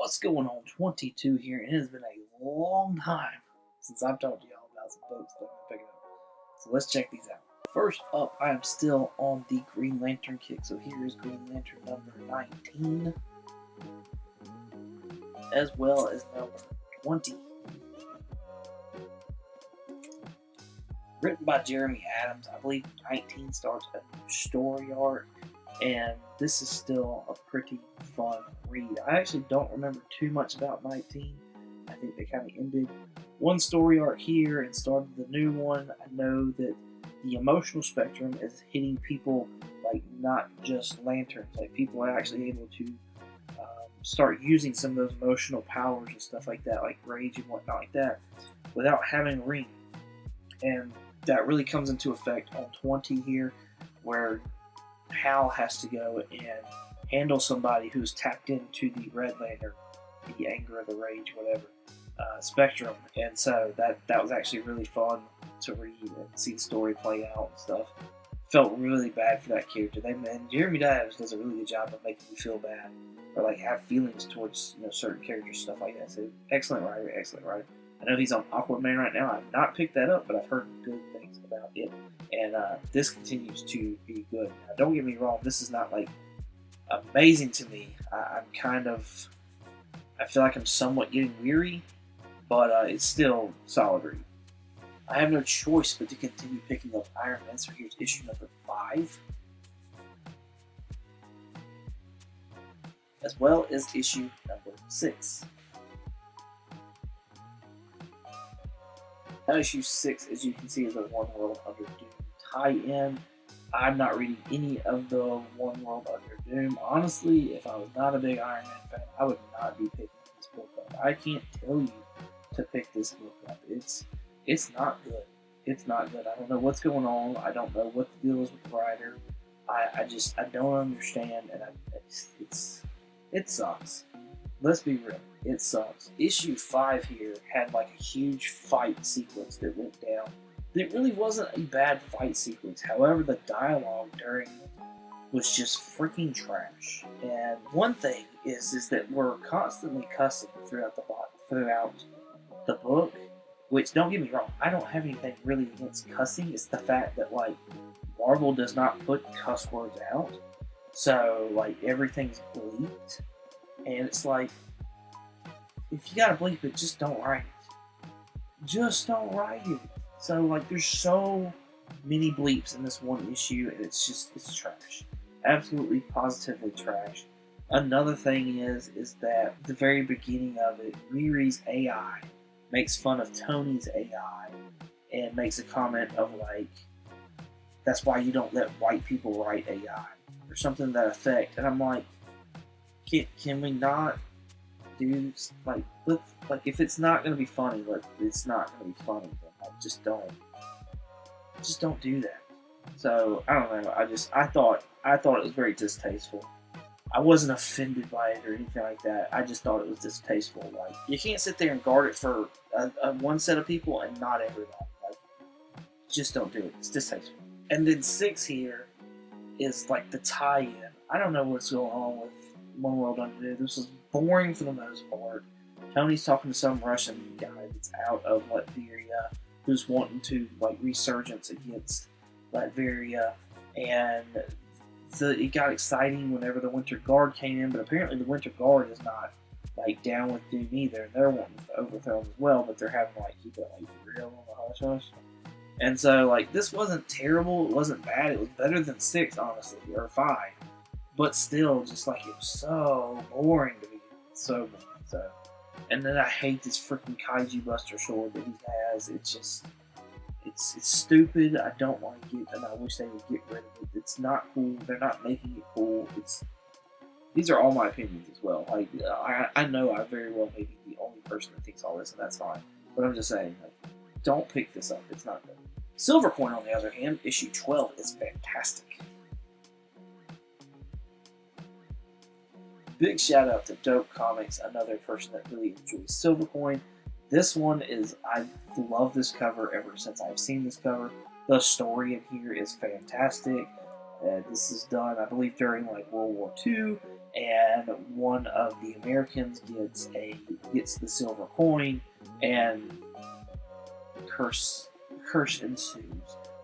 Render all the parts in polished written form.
What's going on? 22 here, and it has been a long time since I've talked to y'all about some books that I'm picking up. So let's check these out. First up, I am still on the Green Lantern kick. So here is Green Lantern number 19, as well as number 20. Written by Jeremy Adams. I believe 19 starts a new story arc, and this is still a pretty fun read. I actually don't remember too much about 19. I think they kind of ended one story arc here and started the new one. I know that the emotional spectrum is hitting people like not just lanterns. Like people are actually able to start using some of those emotional powers and stuff like that, like rage and whatnot like that, without having a ring. And that really comes into effect on 20 here, where Hal has to go and handle somebody who's tapped into the Red Lantern, the anger, the rage, whatever, spectrum. And so that was actually really fun to read and see the story play out and stuff. Felt really bad for that character. And Jeremy Adams does a really good job of making you feel bad or like have feelings towards certain characters, stuff like that. So excellent writer, excellent writer. I know he's on Aquaman right now. I've not picked that up, but I've heard good things about it. And this continues to be good. Now, don't get me wrong, this is not like amazing to me. I feel like I'm somewhat getting weary, but it's still solid read. I have no choice but to continue picking up Iron Man. So here's issue number 5, as well as issue number 6. Now, issue 6, as you can see, is a One World Under Doom tie-in. I'm not reading any of the One World Under Doom. Honestly, if I was not a big Iron Man fan, I would not be picking this book up. I can't tell you to pick this book up. It's not good. It's not good. I don't know what's going on. I don't know what the deal is with the writer. I don't understand, and it sucks. Let's be real. It sucks. Issue 5 here had like a huge fight sequence that went down. It really wasn't a bad fight sequence. However, the dialogue during it was just freaking trash. And one thing is that we're constantly cussing throughout the book. Which, don't get me wrong, I don't have anything really against cussing. It's the fact that like Marvel does not put cuss words out, so like everything's bleeped, and it's like, if you gotta bleep it, just don't write it. Just don't write it. So like, there's so many bleeps in this one issue, and it's trash. Absolutely, positively trash. Another thing is that the very beginning of it, Riri's AI makes fun of Tony's AI and makes a comment of like, that's why you don't let white people write AI or something to that effect. And I'm like, can we not do like if it's not gonna be funny, it's not gonna be funny. Then like, just don't do that. So I don't know. I thought it was very distasteful. I wasn't offended by it or anything like that. I just thought it was distasteful. Like, you can't sit there and guard it for one set of people and not everybody. Like, just don't do it. It's distasteful. And then 6 here is like the tie-in. I don't know what's going on with One World Under Doom. This was boring for the most part. Tony's talking to some Russian guy that's out of Latveria who's wanting to like resurgence against Latveria, and it got exciting whenever the Winter Guard came in, but apparently the Winter Guard is not like down with Doom either. They're wanting to overthrow him as well, but they're having to like keep it like real on the hush hush. And so like, this wasn't terrible, it wasn't bad, it was better than 6 honestly, or 5, but still just like, it was so boring to me, so boring. So, and then I hate this freaking Kaiju Buster sword that he has. It's stupid. I don't like it, and I wish they would get rid of it. It's not cool. They're not making it cool. These are all my opinions as well. Like, I know I very well may be the only person that thinks all this, and that's fine. But I'm just saying, like, don't pick this up. It's not good. Silver Coin, on the other hand, issue 12 is fantastic. Big shout out to Dope Comics, another person that really enjoys Silver Coin. This one I love this cover ever since I've seen this cover. The story in here is fantastic. This is done, I believe, during like World War II, and one of the Americans gets the silver coin, and curse ensues.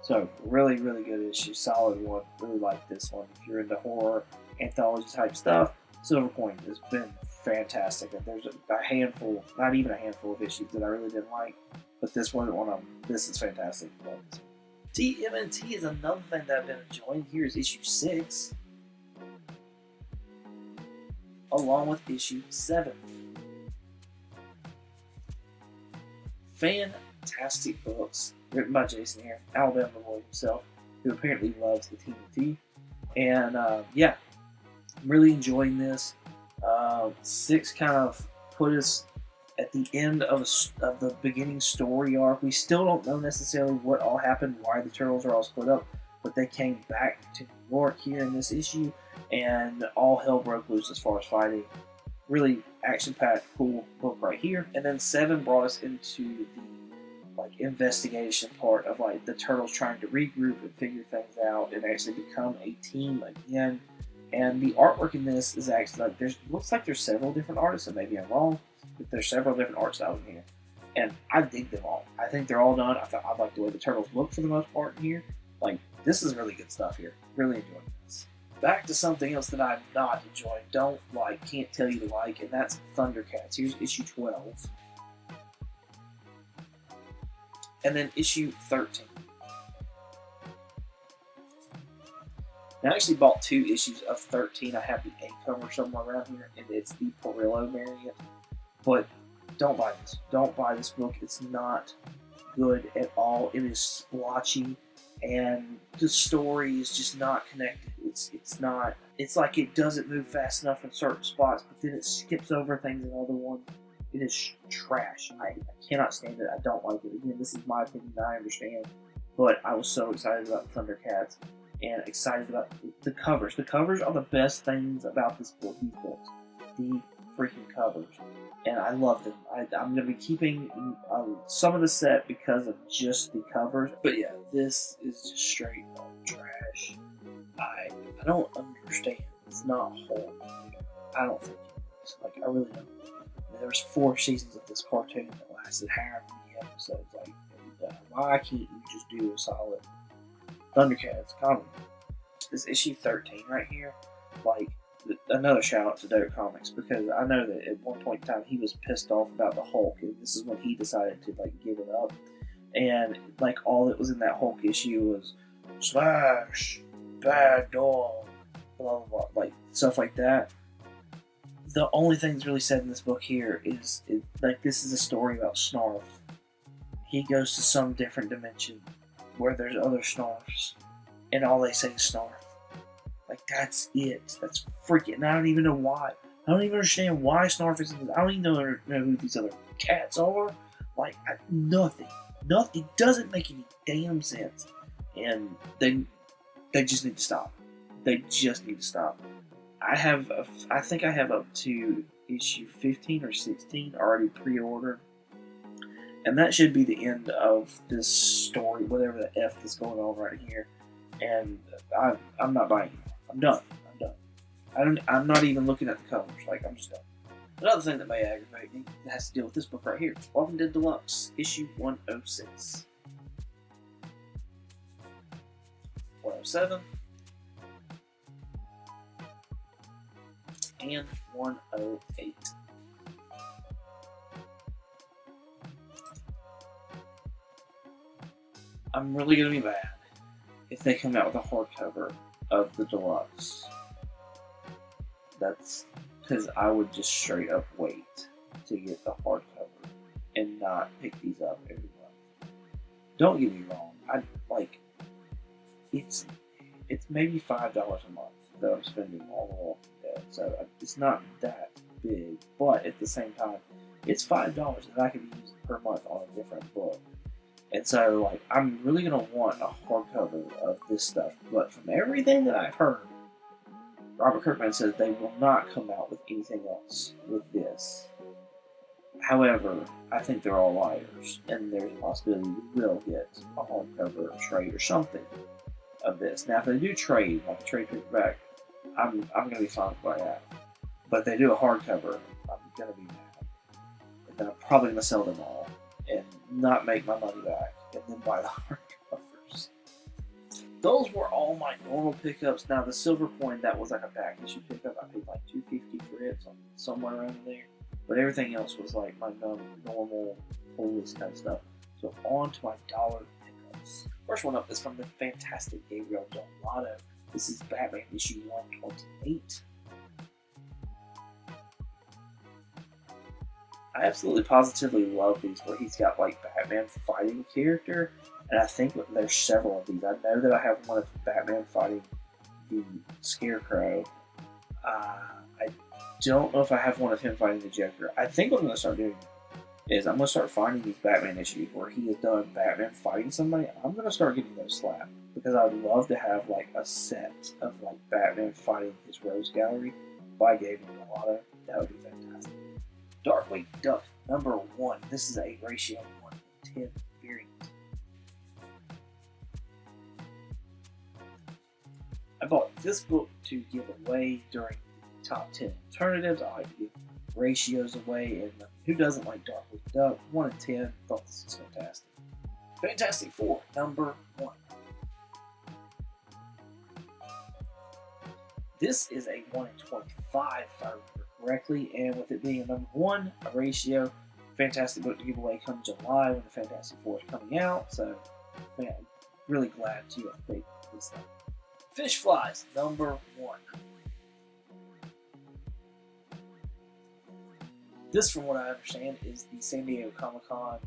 So really, really good issue, solid one. Really like this one. If you're into horror, anthology type stuff, Silver Coin has been fantastic. And there's a handful, not even a handful of issues that I really didn't like, but this wasn't one of them. This is fantastic. TMNT is another thing that I've been enjoying. Here's issue 6, along with issue 7. Fantastic books written by Jason Aaron, Alabama boy himself, who apparently loves the TMNT. And yeah, I'm really enjoying this. 6 kind of put us at the end of the beginning story arc. We still don't know necessarily what all happened, why the Turtles are all split up, but they came back to New York here in this issue, and all hell broke loose as far as fighting. Really action-packed, cool book right here. And then 7 brought us into the investigation part of the Turtles trying to regroup and figure things out and actually become a team again. And the artwork in this is actually looks like there's several different artists, and maybe I'm wrong, but there's several different art styles in here, and I dig them all. I think they're all done. I like the way the Turtles look for the most part in here. This is really good stuff here. Really enjoying this. Back to something else that I'm not enjoying, don't like, can't tell you to like, and that's Thundercats. Here's issue 12. And then issue 13. Now, I actually bought 2 issues of 13. I have the A cover somewhere around here, and it's the Perillo variant. But don't buy this. Don't buy this book. It's not good at all. It is splotchy, and the story is just not connected. It's not. It's like it doesn't move fast enough in certain spots, but then it skips over things in other ones. It is trash. I cannot stand it. I don't like it. Again, this is my opinion. I understand. But I was so excited about Thundercats and excited about the covers. The covers are the best things about these books. The freaking covers. And I love them. I'm going to be keeping some of the set because of just the covers. But yeah, this is just straight up trash. I don't understand. It's not horrible. I don't think it is. I really don't. There was 4 seasons of this cartoon that lasted however many episodes. Why can't you just do a solid Thundercats comic? This issue 13 right here, another shout out to Derek Comics, because I know that at one point in time he was pissed off about the Hulk, and this is when he decided to give it up. And all that was in that Hulk issue was slash, bad dog, blah blah blah, stuff like that. The only thing that's really said in this book here is this is a story about Snarf. He goes to some different dimension where there's other Snarfs, and all they say is Snarf. That's it. That's freaking. And I don't even know why. I don't even understand why Snarf is in this. I don't even know who these other cats are. Nothing. Nothing. It doesn't make any damn sense. And they just need to stop. They just need to stop. I think I have up to issue 15 or 16 already pre-ordered, and that should be the end of this story, whatever the F is going on right here. And I'm not buying it. I'm done. I'm not even looking at the covers. I'm just done. Another thing that may aggravate me that has to deal with this book right here: Walking Dead Deluxe, issue 106, 107. And 108. I'm really going to be mad if they come out with a hardcover of the deluxe. That's because I would just straight up wait to get the hardcover and not pick these up every month. Don't get me wrong. It's maybe $5 a month that I'm spending on The Walking Dead, so it's not that big, but at the same time, it's $5 that I could be using per month on a different book. And so, I'm really going to want a hardcover of this stuff, but from everything that I've heard, Robert Kirkman says they will not come out with anything else with this. However, I think they're all liars, and there's a possibility we will get a hardcover or trade or something of this. Now, if they do trade, a trade paperback, I'm going to be fine with what I have. But if they do a hardcover, I'm gonna be mad, and then I'm probably gonna sell them all and not make my money back, and then buy the hardcovers. Those were all my normal pickups. Now the silver coin, that was like a back issue pickup. I paid like $250 for it, so somewhere around there. But everything else was like my normal pull list kind of stuff. So on to my dollar pickups. First one up is from the fantastic Gabriel Delato. This is Batman issue 128. I absolutely positively love these where he's got like Batman fighting a character, and I think there's several of these. I know that I have one of Batman fighting the Scarecrow. I don't know if I have one of him fighting the Joker. I think what I'm going to start doing is I'm going to start finding these Batman issues where he has done Batman fighting somebody. I'm going to start getting those slapped because I'd love to have like a set of like Batman fighting his Rose Gallery by Gabriel Delato. That would be fantastic. Darkwing Duck number 1. This is a ratio 1:10 variant. I bought this book to give away during the top 10 alternatives. I like to give ratios away, and who doesn't like Darkwing Duck? 1:10. Thought this was fantastic. Fantastic Four number 1. This is a 1:25 if I remember correctly, and with it being a number 1, a ratio, fantastic book to give away come July when the Fantastic Four is coming out. So, man, really glad to have played this thing. Fish Flies number 1. This, from what I understand, is the San Diego Comic-Con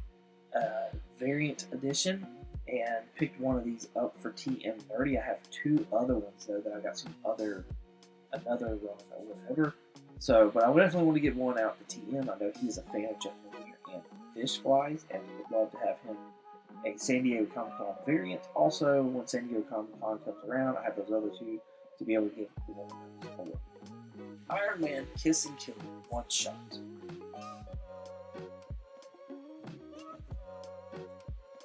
variant edition, and picked one of these up for TMNT. I have 2 other ones though that I got some another run or whatever. So, but I definitely want to get one out to TM. I know he's a fan of Jeff Lemire and Fish Flies, and would love to have him a San Diego Comic-Con variant. Also, when San Diego Comic-Con comes around, I have those other 2 to be able to give one of those away. Iron Man Kiss and Kill one shot.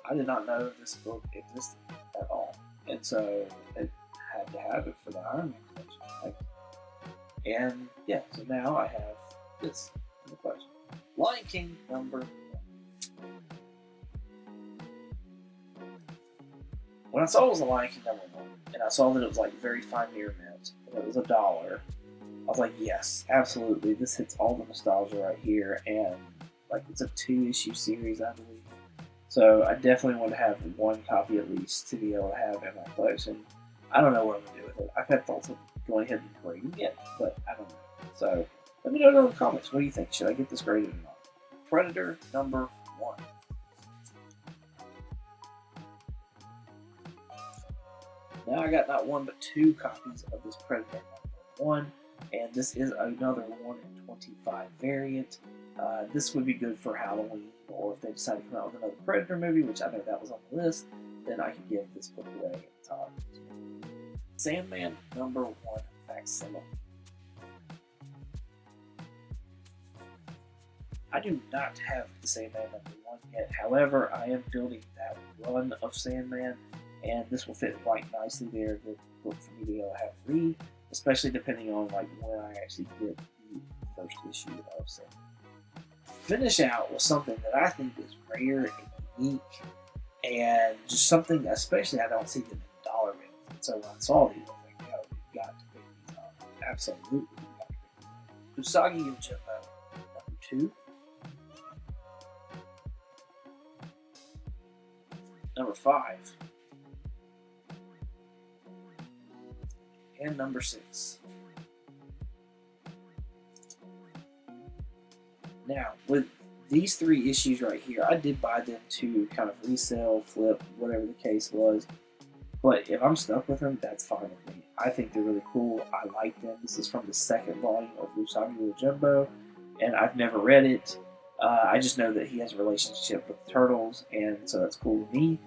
I did not know this book existed at all, and so it had to have it for the Iron Man collection. And yeah, so now I have this in the collection. Lion King number 1. When I saw it was a Lion King number 1, and I saw that it was like very fine mirror mint, and it was $1, I was like, yes, absolutely, this hits all the nostalgia right here, and like it's a 2-issue series, I believe. So I definitely want to have 1 copy at least to be able to have in my collection. I don't know what I'm going to do with it. I've had thoughts of going ahead and grading it, but I don't know. So let me know in the comments. What do you think? Should I get this graded or not? Predator number 1. Now I got not 1 but 2 copies of this Predator number 1, and this is another 1:25 variant. This would be good for Halloween, or if they decide to come out with another Predator movie, which I know that was on the list, then I can give this book away at the top. Sandman number 1 facsimile. I do not have the Sandman number 1 yet. However, I am building that run of Sandman, and this will fit quite nicely there. Good book for me to be able to have read, especially depending on like when I actually get the first issue of Sandman. Finish out with something that I think is rare and unique, and just something especially I don't see them in dollar bins. And so when I saw these, I was like, yo, we've got to pick these up. Absolutely, we've got to pick these up. Usagi Yojimbo number 2. Number 5. And number 6. Now, with these 3 issues right here, I did buy them to kind of resell, flip, whatever the case was. But if I'm stuck with them, that's fine with me. I think they're really cool. I like them. This is from the 2nd volume of Usagi Yojimbo, and I've never read it. I just know that he has a relationship with the turtles, and so that's cool to me.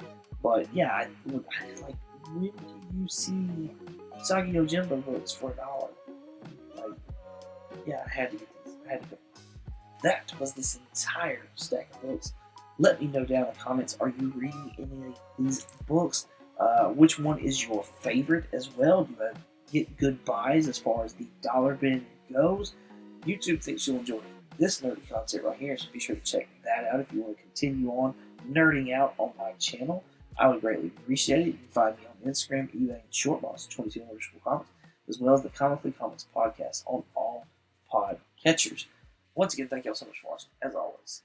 But yeah, I like, when do you see Usagi Yojimbo books for $1? Like, yeah, I had to get these. I had to get. That was this entire stack of books. Let me know down in the comments, are you reading any of these books? Which one is your favorite as well? Do I get good buys as far as the dollar bin goes? YouTube thinks you'll enjoy this nerdy content right here, so be sure to check that out if you want to continue on nerding out on my channel. I would greatly appreciate it. You can find me on Instagram, eBay, and Shortboss22_comics, as well as the Comically Comics podcast on all pod catchers. Once again, thank you all so much for watching, as always.